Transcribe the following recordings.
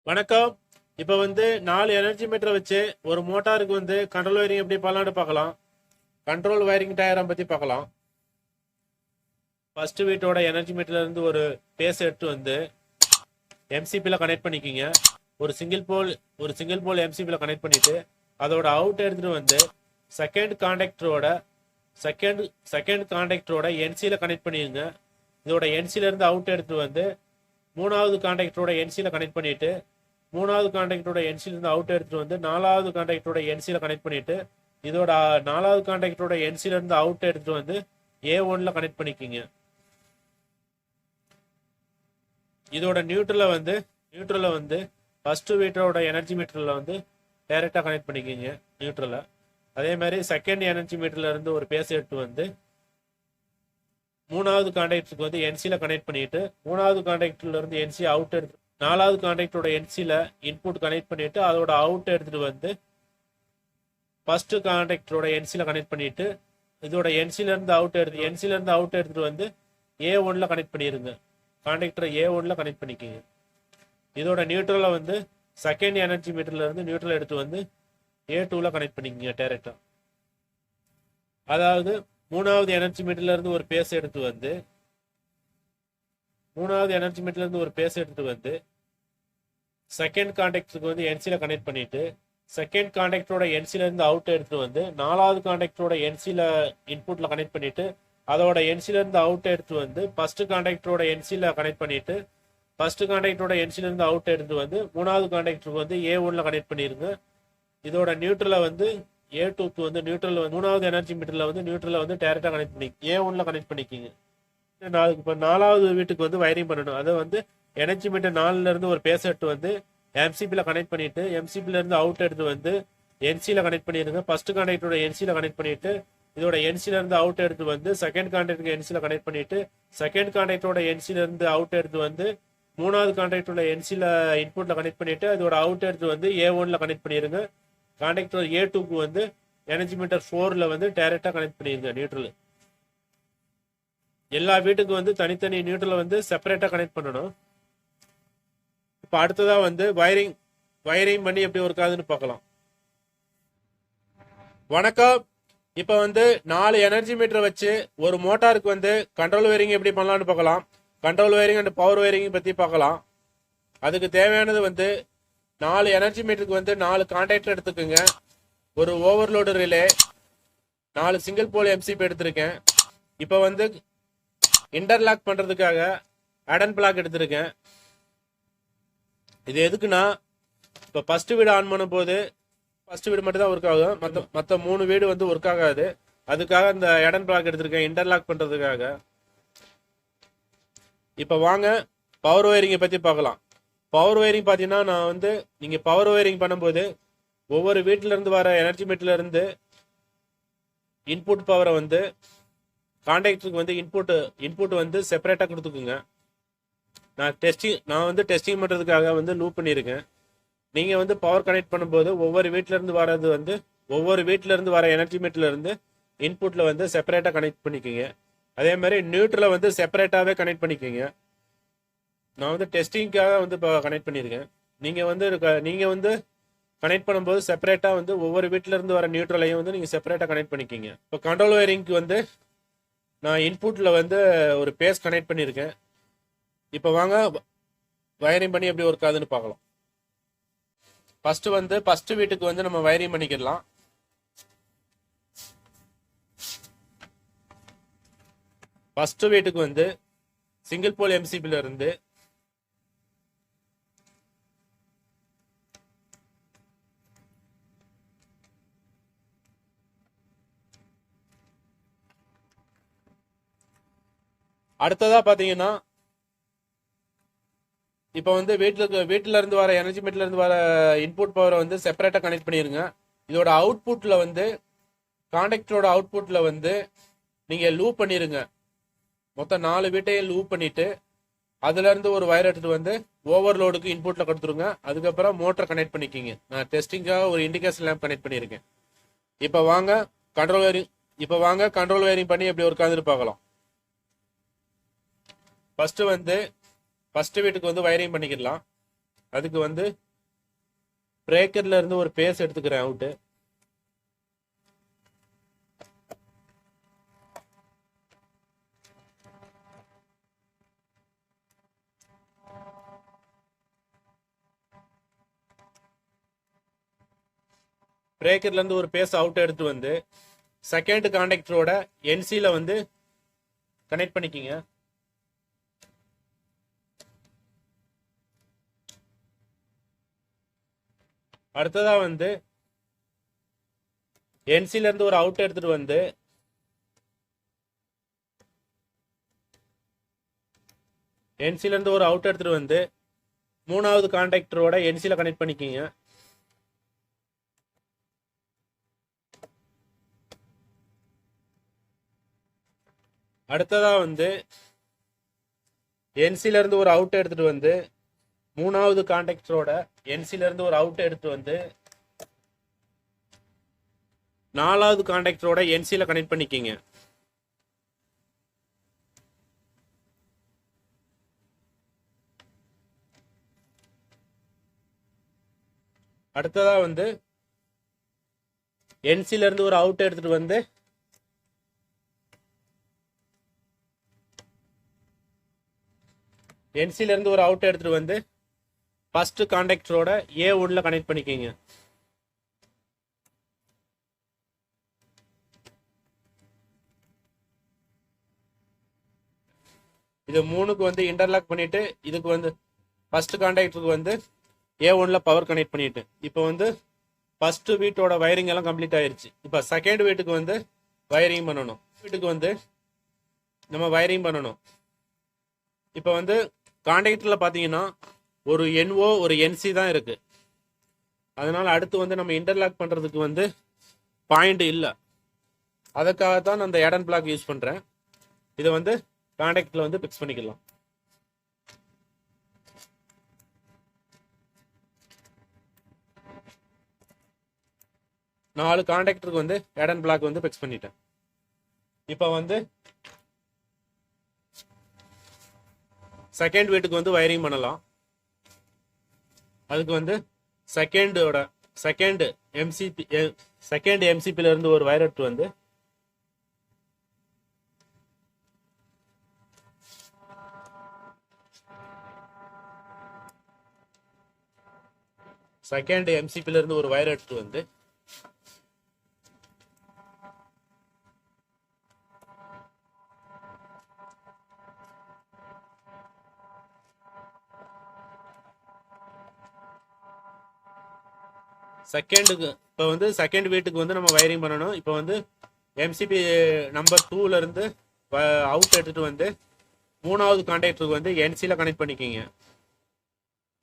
வணக்கம். இப்போ வந்து 4 எனர்ஜி மீட்டரை வச்சு ஒரு மோட்டாருக்கு வந்து கண்ட்ரோல் வயரிங் எப்படி பண்ணலான்னு பார்க்கலாம். கண்ட்ரோல் வயரிங் டயக்ராம் பற்றி பார்க்கலாம். ஃபர்ஸ்ட் வீட்டோட எனர்ஜி மீட்டர்ல இருந்து ஒரு பேஸ் எடுத்து வந்து எம்சிபியில் கனெக்ட் பண்ணிக்கிங்க. ஒரு சிங்கிள் போல் எம்சிபியில் கனெக்ட் பண்ணிட்டு அதோட அவுட் எடுத்துட்டு வந்து செகண்ட் கான்டாக்டரோட என்சியில் கனெக்ட் பண்ணிடுங்க. இதோட என்சில இருந்து அவுட் எடுத்துட்டு வந்து மூணாவது கான்டாக்டரோட என்சியில் கனெக்ட் பண்ணிட்டு மூணாவது கான்டாக்டரோட என்சில இருந்து அவுட் எடுத்துட்டு வந்து நாலாவது கான்டாக்டரோட என்சியில் கனெக்ட் பண்ணிட்டு இதோட நாலாவது கான்டாக்டரோட என்சில இருந்து அவுட் எடுத்துட்டு வந்து A1ல கனெக்ட் பண்ணிக்கிங்க. இதோட நியூட்ரல வந்து ஃபர்ஸ்ட் மீட்டரோட எனர்ஜி மீட்டர்ல வந்து டைரக்டா கனெக்ட் பண்ணிக்கிங்க நியூட்ரல. அதே மாதிரி செகண்ட் எனர்ஜி மீட்டர்ல இருந்து ஒரு பேஸ் எடுத்து வந்து மூணாவது கான்டாக்டருக்கு வந்து என்சில கனெக்ட் பண்ணிட்டு மூணாவது கான்டாக்டர்ல இருந்து என்சி அவுட் எடுத்து நாலாவது கான்டாக்டரோட என்சில இன்புட் கனெக்ட் பண்ணிட்டு அதோட அவுட் எடுத்துட்டு வந்து ஃபர்ஸ்ட் கான்டாக்டரோட என்சில கனெக்ட் பண்ணிட்டு இதோட என்சில இருந்து அவுட் எடுத்துட்டு வந்து A1ல கனெக்ட் பண்ணிருங்க. கான்டாக்டரை A1ல கனெக்ட் பண்ணிக்கிங்க. இதோட நியூட்ரல வந்து செகண்ட் எனர்ஜி மீட்டர்ல இருந்து நியூட்ரல் எடுத்து வந்து A2ல கனெக்ட் பண்ணிக்கிங்க டைரக்டா. அதாவது மூணாவது எனர்ஜி மீட்டர்ல இருந்து ஒரு பேஸ் எடுத்து வந்து செகண்ட் கான்டாக்டருக்கு வந்து என்சில கனெக்ட் பண்ணிட்டு செகண்ட் கான்டாக்டரோட என்சில இருந்து அவுட் எடுத்துட்டு வந்து நாலாவது கான்டாக்டரோட என்சில இன்புட்ல கனெக்ட் பண்ணிட்டு அதோட என்சில இருந்து அவுட் எடுத்து வந்து ஃபர்ஸ்ட் கான்டாக்டரோட என்சில கனெக்ட் பண்ணிட்டு ஃபர்ஸ்ட் கான்டாக்டரோட என்சில இருந்து அவுட் எடுத்து வந்து மூணாவது கான்டாக்டருக்கு வந்து A1ல கனெக்ட் பண்ணிருங்க. இதோட நியூட்ரல வந்து A2க்கு வந்து நியூட்ரல் மூணாவது எனர்ஜி மீட்டர்ல வந்து நியூட்ரல வந்து டைரக்டா கனெக்ட் பண்ணி A1ல கனெக்ட் பண்ணிக்கிங்க. இப்போ நாலாவது வீட்டுக்கு வந்து வயரிங் பண்ணணும். அதை வந்து எனர்ஜி மீட்டர் 4ல இருந்து ஒரு பேஸ் எடுத்து வந்து எம்சிபியில் கனெக்ட் பண்ணிட்டு எம்சிபில இருந்து அவுட் எடுத்து வந்து என்சியில் கனெக்ட் பண்ணிடுங்க. ஃபர்ஸ்ட் கான்டாக்டரோட என்சியில் கனெக்ட் பண்ணிட்டு இதோட என்சில இருந்து அவுட் எடுத்து வந்து செகண்ட் கான்டாக்டருக்கு என்சியில் கனெக்ட் பண்ணிட்டு செகண்ட் கான்டாக்டரோட என்சில இருந்து அவுட் எடுத்து வந்து மூணாவது கான்டாக்டரோட என்சியில் இன்புட்ல கனெக்ட் பண்ணிட்டு அதோட அவுட் எடுத்து வந்து A1ல கனெக்ட் பண்ணிடுங்க. கான்டாக்டர் A2க்கு வந்து எனர்ஜி மீட்டர் 4ல வந்து டைரக்டா கனெக்ட் பண்ணிருங்க நியூட்ரல். எல்லா வீட்டுக்கு வந்து தனித்தனி நியூட்ரலை வந்து செப்பரேட்டா கனெக்ட் பண்ணணும். இப்போ அடுத்ததா வந்து வயரிங் பண்ணி எப்படி ஒர்க் ஆகுதுன்னு பார்க்கலாம். வணக்கம். இப்போ வந்து 4 எனர்ஜி மீட்டரை வச்சு ஒரு மோட்டாருக்கு வந்து கண்ட்ரோல் வயரிங் எப்படி பண்ணலாம்னு பார்க்கலாம். Control wiring and power wiring பற்றி பார்க்கலாம். அதுக்கு தேவையானது வந்து 4 எனர்ஜி மீட்டருக்கு வந்து 4 கான்டாக்டர் எடுத்துக்கோங்க. ஒரு overload relay 4 single pole MCB எடுத்திருக்கேன். இப்போ வந்து இன்டர்லாக் பண்ணுறதுக்காக அடன் பிளாக் எடுத்திருக்கேன். இது எதுக்குன்னா இப்போ ஃபர்ஸ்ட் வீடு ஆன் பண்ணும் போது ஃபர்ஸ்ட் வீடு மட்டும் தான் ஒர்க் ஆகும், மற்ற 3 வீடு வந்து ஒர்க் ஆகாது. அதுக்காக இந்த அடன் பிளாக் எடுத்திருக்கேன் இன்டர்லாக் பண்ணுறதுக்காக. இப்போ வாங்க பவர் வயரிங்கை பற்றி பார்க்கலாம். பவர் வயரிங் பார்த்தீங்கன்னா நான் வந்து நீங்கள் பவர் வயரிங் பண்ணும்போது ஒவ்வொரு வீட்டில இருந்து வர எனர்ஜி மீட்டர்ல இருந்து இன்புட் பவரை வந்து கான்டாக்டருக்கு வந்து இன்புட் வந்து செப்பரேட்டா கொடுத்துக்குங்க. நான் வந்து டெஸ்டிங் பண்றதுக்காக வந்து லூப் பண்ணியிருக்கேன். நீங்க வந்து பவர் கனெக்ட் பண்ணும்போது ஒவ்வொரு வீட்டில இருந்து வர எனர்ஜி மீட்டர்ல இருந்து இன்புட்ல வந்து செப்பரேட்டா கனெக்ட் பண்ணிக்கோங்க. அதே மாதிரி நியூட்ரலை வந்து செப்பரேட்டாவே கனெக்ட் பண்ணிக்கோங்க. நான் வந்து டெஸ்டிங்காக வந்து இப்போ கனெக்ட் பண்ணியிருக்கேன். நீங்க வந்து கனெக்ட் பண்ணும்போது செப்பரேட்டா வந்து ஒவ்வொரு வீட்டில இருந்து வர நியூட்ரலையும் வந்து நீங்க செப்பரேட்டா கனெக்ட் பண்ணிக்கிங்க. இப்போ கண்ட்ரோல் வயரிங்க்கு வந்து நான் இன்புட்ல வந்து ஒரு பேஸ் கனெக்ட் பண்ணியிருக்கேன். இப்போ வாங்க வயரிங் பண்ணி எப்படி ஒர்க் ஆகுதுன்னு பார்க்கலாம். ஃபர்ஸ்ட் வீட்டுக்கு வந்து நம்ம வயரிங் பண்ணிக்கலாம். ஃபர்ஸ்ட் வீட்டுக்கு வந்து சிங்கிள் போல் எம்சிபில இருந்து அடுத்ததா பாத்தீங்கன்னா இப்போ வந்து வீட்டுல இருந்து வர எனர்ஜி மீட்டர்ல இருந்து வர இன்புட் பவரை வந்து செப்பரேட்டா கனெக்ட் பண்ணிருங்க. இதோட அவுட்புட்ல வந்து கான்டாக்டரோட அவுட்புட்ல வந்து நீங்க லூப் பண்ணிருங்க. மொத்தம் 4 வீட்டையும் லூப் பண்ணிட்டு அதுல இருந்து ஒரு வயர் எடுத்துட்டு வந்து ஓவர்லோடுக்கு இன்புட்ல கொடுத்துருங்க. அதுக்கப்புறம் மோட்டர் கனெக்ட் பண்ணிக்கிங்க. நான் டெஸ்டிங்காக ஒரு இண்டிகேஷன் லேம்ப் கனெக்ட் பண்ணியிருக்கேன். இப்போ வாங்க கண்ட்ரோல் வயரிங் பண்ணி எப்படி ஒர்க் ஆகுதுன்னு பார்க்கலாம். ஃபர்ஸ்ட் வீட்டுக்கு வந்து வயரிங் பண்ணிக்கலாம். அதுக்கு வந்து பிரேக்கர்ல இருந்து ஒரு பேஸ் எடுத்துக்கிறேன் அவுட்டு. பிரேக்கர்ல இருந்து ஒரு பேஸ் அவுட் எடுத்து வந்து செகண்ட் கான்டாக்டரோட என்சில வந்து கனெக்ட் பண்ணிக்கிங்க. அடுத்ததா வந்து என்சில இருந்து ஒரு அவுட் எடுத்துட்டு வந்து மூணாவது கான்டாக்டரோட என்சில கனெக்ட் பண்ணிக்கிங்க. அடுத்ததா வந்து என்சில இருந்து ஒரு அவுட் எடுத்துட்டு வந்து மூணாவது கான்டாக்டரோட என்சில இருந்து ஒரு அவுட் எடுத்து வந்து நாலாவது கான்டாக்டரோட என்சில கனெக்ட் பண்ணிக்கிங்க. அடுத்ததா வந்து என்சில இருந்து ஒரு அவுட் எடுத்துட்டு வந்து ஃபர்ஸ்ட் கான்டாக்டரோட A1ல கனெக்ட் பண்ணிக்கிங்க. இது மூணுக்கு வந்து இன்டர்லாக் பண்ணிட்டு இதுக்கு வந்து ஃபர்ஸ்ட் கான்டாக்டருக்கு வந்து A1ல பவர் கனெக்ட் பண்ணிட்டு இப்போ வந்து ஃபர்ஸ்ட் வீட்டோட வயரிங் எல்லாம் கம்ப்ளீட் ஆயிருச்சு. இப்போ செகண்ட் வீட்டுக்கு வந்து வயரிங் பண்ணணும். இப்போ வந்து கான்டாக்டர்ல பாத்தீங்கன்னா ஒரு NO ஒரு NC தான் இருக்கு. அதனால அடுத்து வந்து நம்ம இன்டர்லாக் பண்றதுக்கு வந்து பாயிண்ட் இல்லை. அதுக்காக தான் நான் அந்த எடன் பிளாக் யூஸ் பண்றேன். இதை வந்து கான்டாக்ட்ல வந்து பிக்ஸ் பண்ணிக்கலாம். நாலு கான்டாக்டருக்கு வந்து எடன் பிளாக் வந்து பிக்ஸ் பண்ணிட்டேன். இப்போ வந்து செகண்ட் வீட்டுக்கு வந்து வயரிங் பண்ணலாம். அதுக்கு வந்து செகண்ட் எம்சிபில இருந்து ஒரு வயர் எடுத்து வந்து செகண்ட் வீட்டுக்கு வந்து நம்ம வயரிங் பண்ணணும். இப்போ வந்து எம்சிபி நம்பர் 2ல இருந்து அவுட் எடுத்துட்டு வந்து மூணாவது கான்டாக்டருக்கு வந்து என்சில கனெக்ட் பண்ணிக்கிங்க.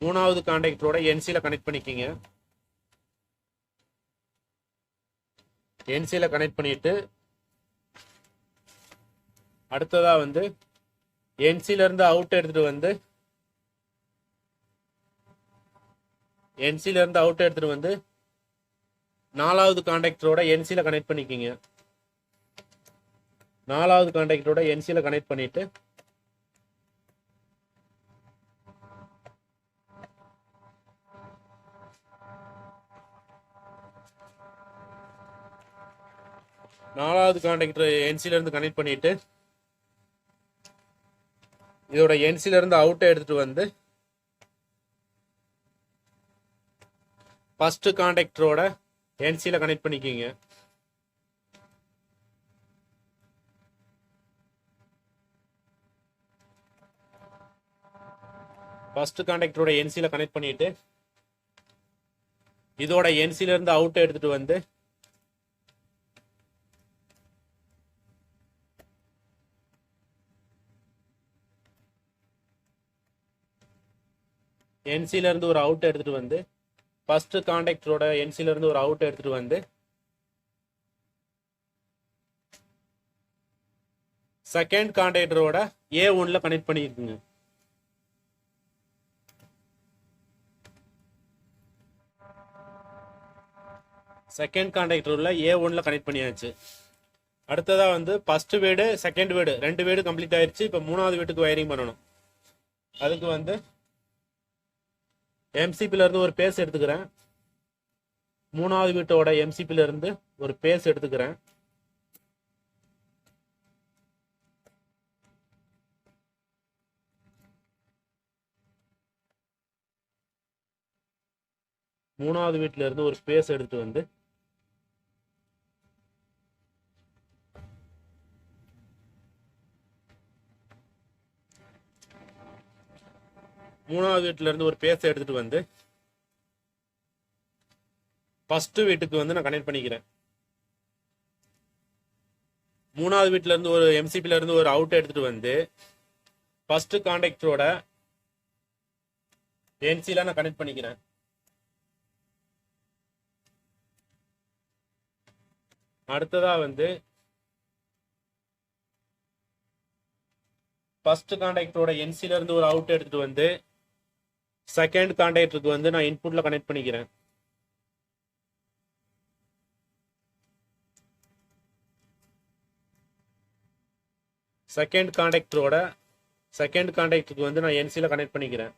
மூணாவது கான்டாக்டரோட என்சில கனெக்ட் பண்ணிட்டு அடுத்ததா வந்து என்சில இருந்து அவுட் எடுத்துட்டு வந்து நாலாவது கான்டாக்டரோட என்சில கனெக்ட் பண்ணிக்கிங்க. நாலாவது கான்டாக்டரோட என்சில கனெக்ட் பண்ணிட்டு இதோட என்சில இருந்து அவுட் எடுத்துட்டு வந்து ஃபர்ஸ்ட் கான்டாக்டரோட என்சில கனெக்ட் பண்ணிக்கிங்க. ஃபர்ஸ்ட் கான்டாக்டரோட என்சில கனெக்ட் பண்ணிட்டு இதோட என்சில இருந்து அவுட் எடுத்துட்டு வந்து என்சில இருந்து ஒரு அவுட் எடுத்துட்டு வந்து ஃபர்ஸ்ட் கான்டாக்டரோட என்சில இருந்து ஒரு அவுட் எடுத்துட்டு வந்து செகண்ட் கான்டாக்டரோட A1ல கனெக்ட் பண்ணிருக்குங்க. செகண்ட் கான்டாக்டர்ல A1ல கனெக்ட் பண்ணியாச்சு. அடுத்ததா வந்து ஃபர்ஸ்ட் வீடு செகண்ட் வீடு ரெண்டு வீடு கம்ப்ளீட் ஆயிருச்சு. இப்போ மூணாவது வீட்டுக்கு வயரிங் பண்ணணும். அதுக்கு வந்து எம்சிபில இருந்து ஒரு பேஸ் எடுத்துக்கிறேன். மூணாவது வீட்டோட எம்சிபில இருந்து ஒரு பேஸ் எடுத்துக்கிறேன். மூணாவது வீட்டில இருந்து ஒரு பேஸ் எடுத்துட்டு வந்து ஃபர்ஸ்ட் வீட்டுக்கு வந்து நான் கனெக்ட் பண்ணிக்கிறேன். மூணாவது வீட்டில இருந்து ஒரு எம்சிபில இருந்து ஒரு அவுட் எடுத்துட்டு வந்து ஃபர்ஸ்ட் கான்டாக்டரோட என்சில நான் கனெக்ட் பண்ணிக்கிறேன். அடுத்ததா வந்து ஃபர்ஸ்ட் கான்டாக்டரோட என்சில இருந்து ஒரு அவுட் எடுத்துட்டு வந்து செகண்ட் கான்டாக்டருக்கு வந்து நான் இன்புட்ல கனெக்ட் பண்ணிக்கிறேன். செகண்ட் கான்டாக்டருக்கு வந்து நான் என்சில கனெக்ட் பண்ணிக்கிறேன்.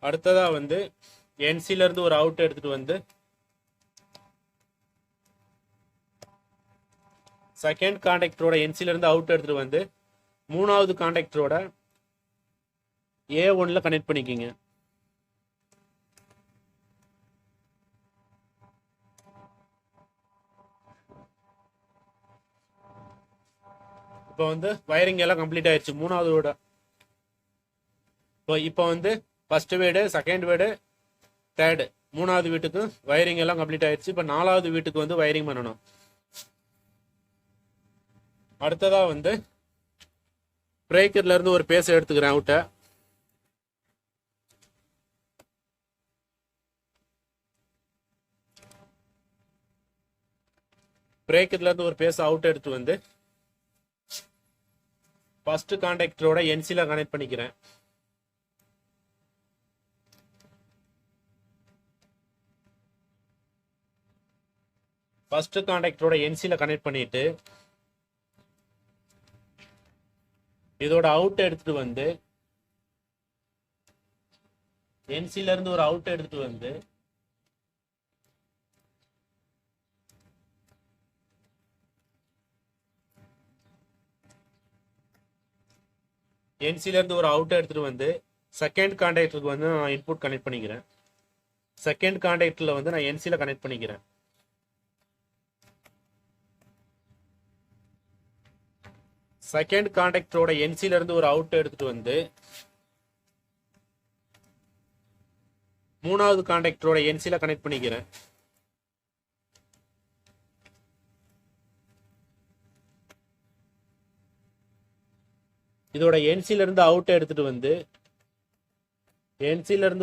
அடுத்ததா வந்து என்சில இருந்து ஒரு அவுட் எடுத்துட்டு வந்து செகண்ட் கான்டாக்டரோட என்சில இருந்து அவுட் எடுத்துட்டு வந்து மூணாவது கான்டாக்டரோட A1ல கனெக்ட் பண்ணிக்கிங்க. இப்போ வந்து வயரிங் எல்லாம் கம்ப்ளீட் ஆயிடுச்சு. மூணாவதோட இப்போ வந்து ஃபர்ஸ்ட் வீடு, செகண்ட் வீடு, தேர்டு, மூணாவது வீட்டுக்கு வயரிங் எல்லாம் கம்ப்ளீட் ஆயிடுச்சு. இப்போ நாலாவது வீட்டுக்கு வந்து வயரிங் பண்ணணும். அடுத்ததா வந்து பிரேக்கர்ல இருந்து ஒரு பேஸ் எடுத்துக்கிறேன் அவுட்ட. பிரேக்கர்ல இருந்து ஒரு பேஸ் அவுட் எடுத்து வந்து ஃபர்ஸ்ட் கான்டாக்டரோட என்சில கனெக்ட் பண்ணிக்கிறேன். ஃபர்ஸ்ட் கான்டாக்டரோட என்சில கனெக்ட் பண்ணிட்டு இதோட அவுட் எடுத்துட்டு வந்து என்சில இருந்து ஒரு அவுட் எடுத்துட்டு வந்து என்சில இருந்து ஒரு அவுட் எடுத்துட்டு வந்து செகண்ட் கான்டாக்டருக்கு வந்து நான் இன்புட் கனெக்ட் பண்ணிக்கிறேன். செகண்ட் கான்டாக்டர்ல வந்து நான் என்சில கனெக்ட் பண்ணிக்கிறேன். செகண்ட் கான்டாக்டரோட என்சில இருந்து ஒரு அவுட் எடுத்துட்டு வந்து மூணாவது கான்டாக்டரோட என்சில கனெக்ட் பண்ணிக்கிறேன். இதோட என்சில இருந்து அவுட் எடுத்துட்டு வந்து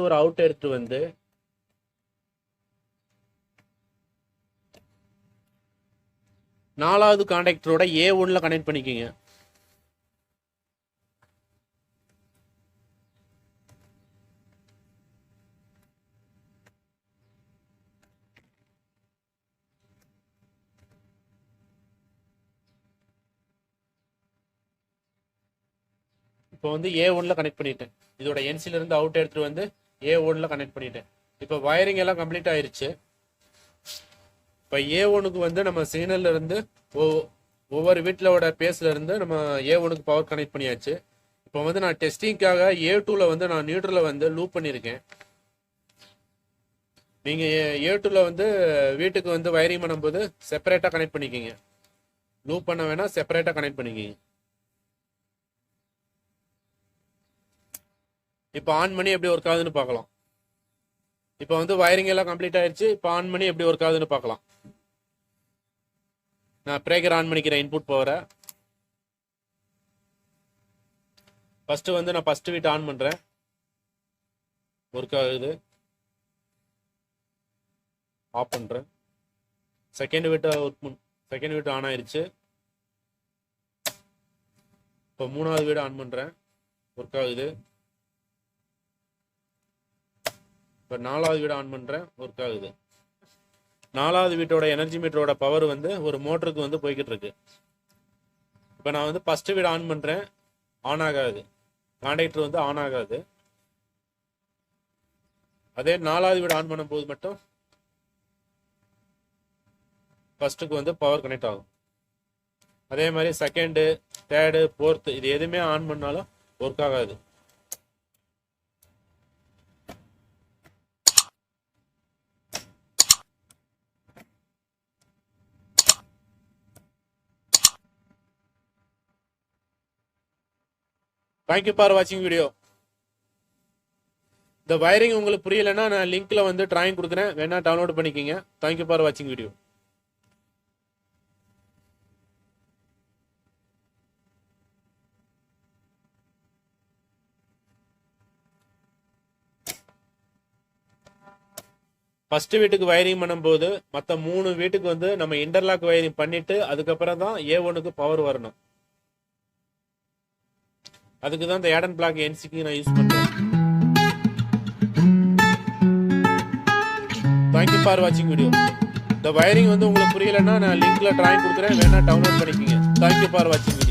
ஒரு அவுட் எடுத்துட்டு வந்து நாலாவது கான்டாக்டரோட A1ல கனெக்ட் பண்ணிக்கோங்க. இப்போ வந்து A1ல கனெக்ட் பண்ணிட்டேன். இதோட என்சில இருந்து அவுட் எடுத்துட்டு வந்து A1ல கனெக்ட் பண்ணிட்டேன். இப்போ வயரிங் எல்லாம் கம்ப்ளீட் ஆயிருச்சு. இப்போ A1க்கு வந்து நம்ம சிக்னல்ல இருந்து ஒவ்வொரு வீட்டிலோட பேஸ்ல இருந்து நம்ம A1க்கு பவர் கனெக்ட் பண்ணியாச்சு. இப்போ வந்து நான் டெஸ்டிங்காக A2ல வந்து நான் நியூட்ரல வந்து லூப் பண்ணியிருக்கேன். நீங்க A2ல வந்து வீட்டுக்கு வந்து வயரிங் பண்ணும்போது செப்பரேட்டா கனெக்ட் பண்ணிக்கிங்க. லூப் பண்ண வேணா செப்பரேட்டா கனெக்ட் பண்ணிக்கிங்க. இப்போ ஆன் பண்ணி எப்படி ஒர்க் ஆகுதுன்னு பார்க்கலாம். இப்போ வந்து வயரிங் எல்லாம் கம்ப்ளீட் ஆயிடுச்சு. இப்போ ஆன் பண்ணி எப்படி ஒர்க் ஆகுதுன்னு பார்க்கலாம். நான் பிரேக்கர் ஆன் பண்ணிக்கிறேன். இன்புட் பவரை ஃபர்ஸ்ட் வந்து நான் ஃபர்ஸ்ட் வீட் ஆன் பண்றேன். ஒர்க் ஆகுது. ஆஃப் பண்றேன். செகண்ட் வீட் ஆன் ஆயிருச்சு. இப்போ 3வது வீடு ஆன் பண்ணுறேன், ஒர்க் ஆகுது. இப்போ 4வது வீடு ஆன் பண்ணுறேன், ஒர்க் ஆகுது. 4வது வீட்டோட எனர்ஜி மீட்டரோட பவர் வந்து ஒரு மோட்டருக்கு வந்து போய்கிட்டு இருக்கு. இப்போ நான் வந்து ஃபஸ்ட்டு வீடு ஆன் பண்ணுறேன், ஆன் ஆகாது, கான்டாக்டர் வந்து ஆன் ஆகாது. அதே 4வது வீடு ஆன் பண்ணும்போது மட்டும் ஃபஸ்ட்டுக்கு வந்து பவர் கனெக்ட் ஆகும். அதே மாதிரி செகண்டு, தேர்டு, ஃபோர்த்து இது எதுவுமே ஆன் பண்ணாலும் ஒர்க் ஆகாது. தேங்க்யூ ஃபார் வாட்சிங் வீடியோ. இந்த வயரிங் உங்களுக்கு புரியலைன்னா நான் லிங்க்ல வந்து டிராயிங் கொடுக்குறேன், வேணா டவுன்லோட் பண்ணிக்கோங்க. தேங்க்யூ ஃபார் வாட்சிங் வீடியோ. ஃபர்ஸ்ட் வீட்டுக்கு வயரிங் பண்ணும்போது மற்ற 3 வீட்டுக்கு வந்து நம்ம இன்டர்லாக் வயரிங் பண்ணிட்டு அதுக்கப்புறம் தான் A1க்கு பவர் வரணும். அதுக்கு தான் இந்த ஏடன் பிளாக் என்சிக்கு நான் யூஸ் பண்றேன். தேங்க்யூ ஃபார் வாட்சிங் வீடியோ. இந்த வயரிங் வந்து உங்களுக்கு புரியலைன்னா நான் லிங்க்ல டிராயிங் கொடுக்குறேன், வேணா டவுன்லோட் பண்ணிக்கோங்க. தேங்க்யூ ஃபார் வாட்சிங்.